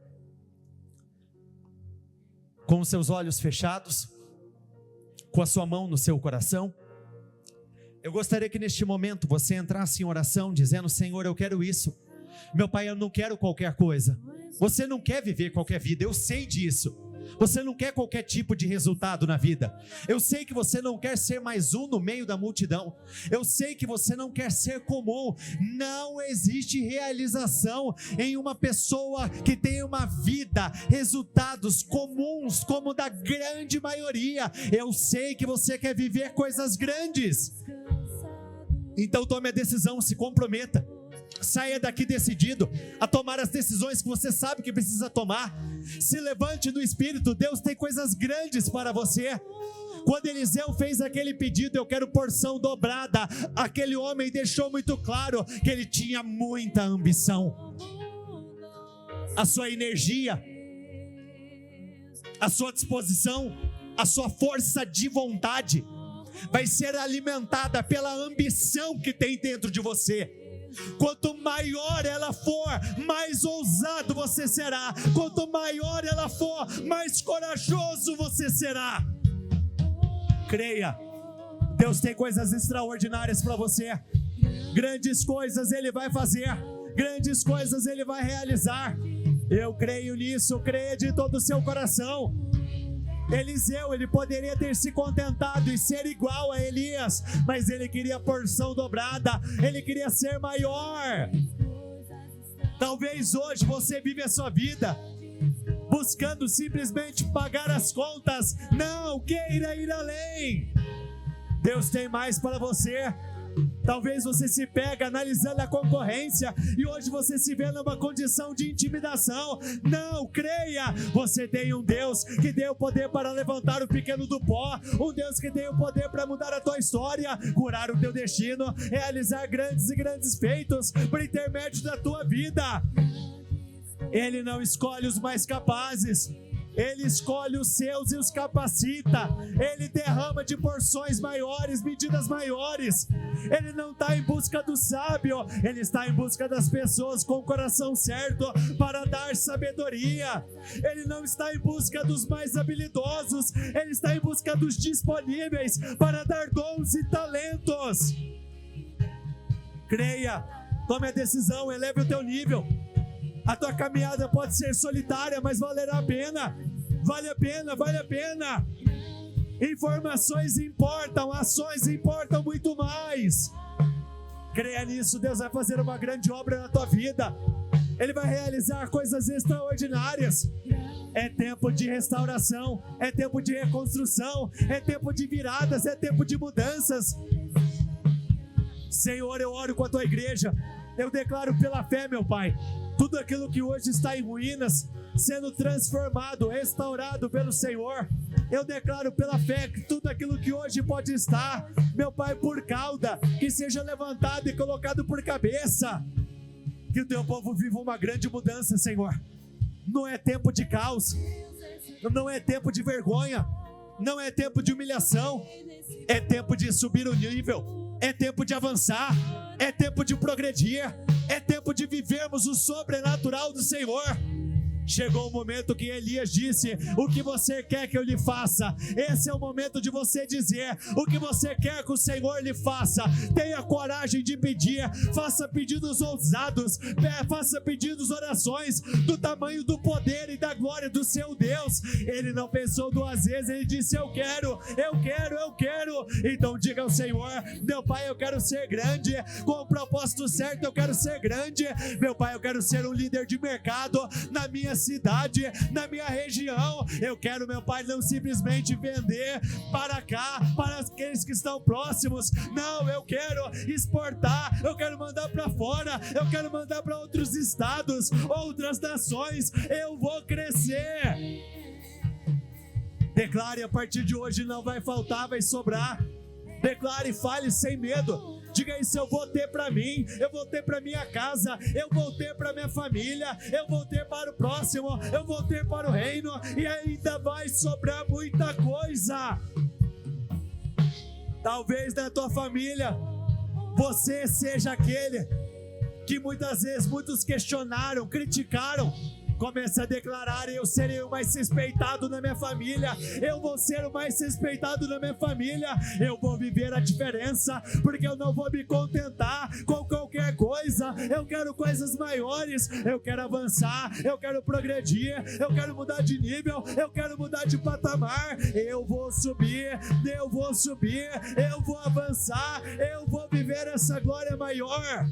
Com os seus olhos fechados, com a sua mão no seu coração, eu gostaria que neste momento você entrasse em oração dizendo: Senhor, eu quero isso. Meu Pai, eu não quero qualquer coisa. Você não quer viver qualquer vida, eu sei disso. Você não quer qualquer tipo de resultado na vida. Eu sei que você não quer ser mais um no meio da multidão. Eu sei que você não quer ser comum. Não existe realização em uma pessoa que tem uma vida, resultados comuns como da grande maioria. Eu sei que você quer viver coisas grandes. Então tome a decisão, se comprometa. Saia daqui decidido a tomar as decisões que você sabe que precisa tomar. Se levante no Espírito. Deus tem coisas grandes para você. Quando Eliseu fez aquele pedido: eu quero porção dobrada, aquele homem deixou muito claro que ele tinha muita ambição. A sua energia, a sua disposição, a sua força de vontade vai ser alimentada pela ambição que tem dentro de você. Quanto maior ela for, mais ousado você será. Quanto maior ela for, mais corajoso você será. Creia, Deus tem coisas extraordinárias para você. Grandes coisas Ele vai fazer, grandes coisas Ele vai realizar. Eu creio nisso, creia de todo o seu coração. Eliseu, ele poderia ter se contentado e ser igual a Elias, mas ele queria porção dobrada, ele queria ser maior. Talvez hoje você vive a sua vida buscando simplesmente pagar as contas. Não, queira ir além. Deus tem mais para você. Talvez você se pegue analisando a concorrência e hoje você se vê numa condição de intimidação. Não, creia, você tem um Deus que tem o poder para levantar o pequeno do pó, um Deus que tem o poder para mudar a tua história, curar o teu destino, realizar grandes e grandes feitos por intermédio da tua vida. Ele não escolhe os mais capazes, Ele escolhe os seus e os capacita. Ele derrama de porções maiores, medidas maiores. Ele não está em busca do sábio, Ele está em busca das pessoas com o coração certo para dar sabedoria. Ele não está em busca dos mais habilidosos, Ele está em busca dos disponíveis para dar dons e talentos. Creia, tome a decisão, eleve o teu nível. A tua caminhada pode ser solitária, mas valerá a pena. Vale a pena, vale a pena. Informações importam, ações importam muito mais. Creia nisso, Deus vai fazer uma grande obra na tua vida. Ele vai realizar coisas extraordinárias. É tempo de restauração, é tempo de reconstrução, é tempo de viradas, é tempo de mudanças. Senhor, eu oro com a tua igreja. Eu declaro pela fé, meu Pai, tudo aquilo que hoje está em ruínas, sendo transformado, restaurado pelo Senhor. Eu declaro pela fé que tudo aquilo que hoje pode estar, meu Pai, por cauda, que seja levantado e colocado por cabeça. que o teu povo viva uma grande mudança, Senhor. Não é tempo de caos, não é tempo de vergonha, não é tempo de humilhação, é tempo de subir o nível, é tempo de avançar, é tempo de progredir, é tempo de vivermos o sobrenatural do Senhor. Chegou o momento que Elias disse: o que você quer que eu lhe faça? Esse é o momento de você dizer o que você quer que o Senhor lhe faça. Tenha coragem de pedir, faça pedidos ousados, faça pedidos, orações do tamanho do poder e da glória do seu Deus. Ele não pensou duas vezes, ele disse: eu quero, eu quero, eu quero. Então diga ao Senhor: meu Pai, eu quero ser grande, com o propósito certo eu quero ser grande. Meu Pai, eu quero ser um líder de mercado na minha cidade, na minha região. Eu quero, meu Pai, não simplesmente vender para cá, para aqueles que estão próximos. Não, eu quero exportar, eu quero mandar para fora, eu quero mandar para outros estados, outras nações. Eu vou crescer. Declare: a partir de hoje não vai faltar, vai sobrar. Declare e fale sem medo. Diga isso: eu vou ter para mim, eu vou ter para minha casa, eu vou ter para minha família, eu vou ter para o próximo, eu vou ter para o reino, e ainda vai sobrar muita coisa. Talvez na tua família você seja aquele que muitas vezes muitos questionaram, criticaram. Comece a declarar: eu serei o mais respeitado na minha família, eu vou ser o mais respeitado na minha família, eu vou viver a diferença, porque eu não vou me contentar com qualquer coisa. Eu quero coisas maiores, eu quero avançar, eu quero progredir, eu quero mudar de nível, eu quero mudar de patamar. Eu vou subir, eu vou subir, eu vou avançar, eu vou viver essa glória maior.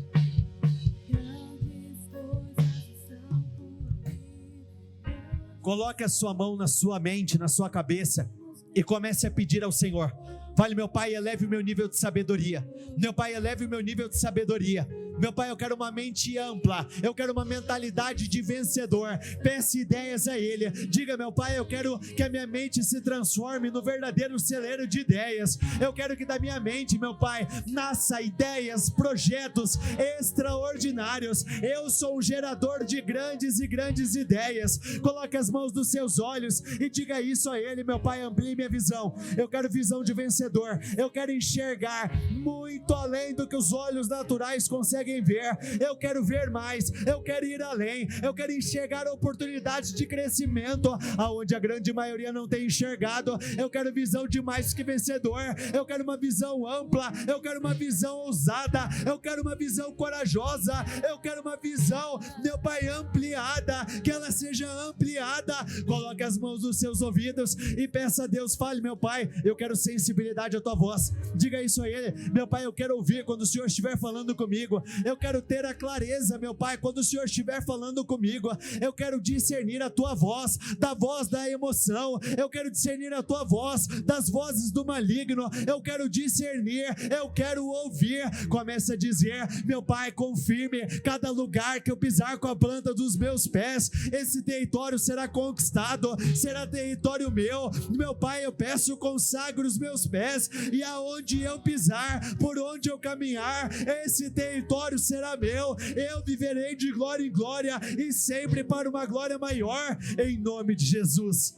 Coloque a sua mão na sua mente, na sua cabeça, e comece a pedir ao Senhor. Fale: meu Pai, eleve o meu nível de sabedoria. Meu Pai, eleve o meu nível de sabedoria. Meu Pai, eu quero uma mente ampla, eu quero uma mentalidade de vencedor. Peça ideias a Ele. Diga: meu Pai, eu quero que a minha mente se transforme no verdadeiro celeiro de ideias. Eu quero que da minha mente, meu Pai, nasça ideias, projetos extraordinários. Eu sou um gerador de grandes e grandes ideias. Coloque as mãos nos seus olhos e diga isso a Ele: meu Pai, amplie minha visão. Eu quero visão de vencedor. Eu quero enxergar muito além do que os olhos naturais conseguem ver. Eu quero ver mais, eu quero ir além, eu quero enxergar oportunidades de crescimento aonde a grande maioria não tem enxergado. Eu quero visão de mais que vencedor. Eu quero uma visão ampla, eu quero uma visão ousada, eu quero uma visão corajosa, eu quero uma visão, meu Pai, ampliada, que ela seja ampliada. Coloque as mãos nos seus ouvidos e peça a Deus: fale: meu Pai, eu quero sensibilidade à tua voz. Diga isso a Ele: meu Pai, eu quero ouvir quando o Senhor estiver falando comigo. Eu quero ter a clareza, meu Pai, quando o Senhor estiver falando comigo. Eu quero discernir a tua voz, da voz da emoção. Eu quero discernir a tua voz das vozes do maligno. Eu quero discernir, eu quero ouvir. Comece a dizer: meu Pai, confirme cada lugar que eu pisar com a planta dos meus pés. Esse território será conquistado, será território meu. Meu Pai, eu peço: consagre os meus pés, e aonde eu pisar, por onde eu caminhar, esse território será meu. Eu viverei de glória em glória e sempre para uma glória maior, em nome de Jesus.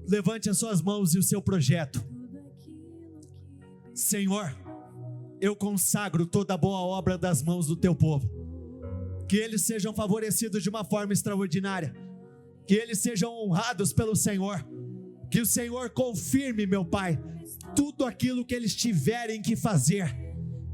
Levante as suas mãos e o seu projeto. Senhor, eu consagro toda a boa obra das mãos do teu povo, que eles sejam favorecidos de uma forma extraordinária, que eles sejam honrados pelo Senhor, que o Senhor confirme, meu Pai, tudo aquilo que eles tiverem que fazer.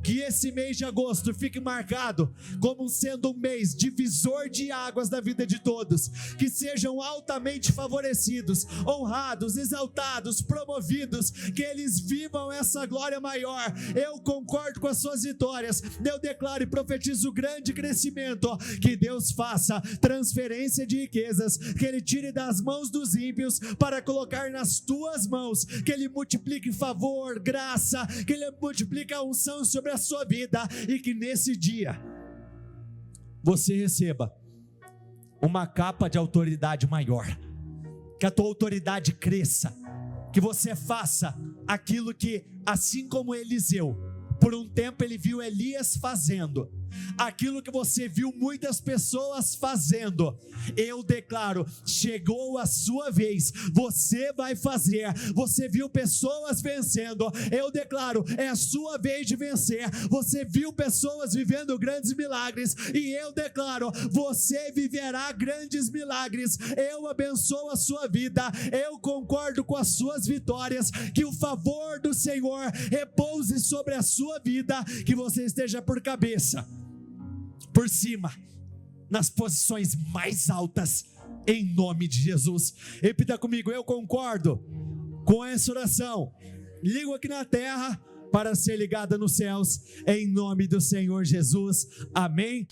Que esse mês de agosto fique marcado como sendo um mês divisor de águas da vida de todos, que sejam altamente favorecidos, honrados, exaltados, promovidos, que eles vivam essa glória maior. Eu concordo com as suas vitórias. Eu declaro e profetizo grande crescimento, que Deus faça transferência de riquezas, que Ele tire das mãos dos ímpios para colocar nas tuas mãos, que Ele multiplique favor, graça, que Ele multiplique a unção sobre a sua vida, e que nesse dia você receba uma capa de autoridade maior, que a tua autoridade cresça, que você faça aquilo que, assim como Eliseu, Por um tempo ele viu Elias fazendo aquilo que você viu muitas pessoas fazendo. Eu declaro, chegou a sua vez, você vai fazer. Você viu pessoas vencendo, eu declaro, é a sua vez de vencer. Você viu pessoas vivendo grandes milagres, e eu declaro, você viverá grandes milagres. Eu abençoo a sua vida, eu concordo com as suas vitórias, que o favor do Senhor repouse sobre a sua vida, que você esteja por cabeça, por cima, nas posições mais altas, em nome de Jesus. Repita comigo: eu concordo com essa oração. Ligo aqui na terra para ser ligada nos céus, em nome do Senhor Jesus. Amém.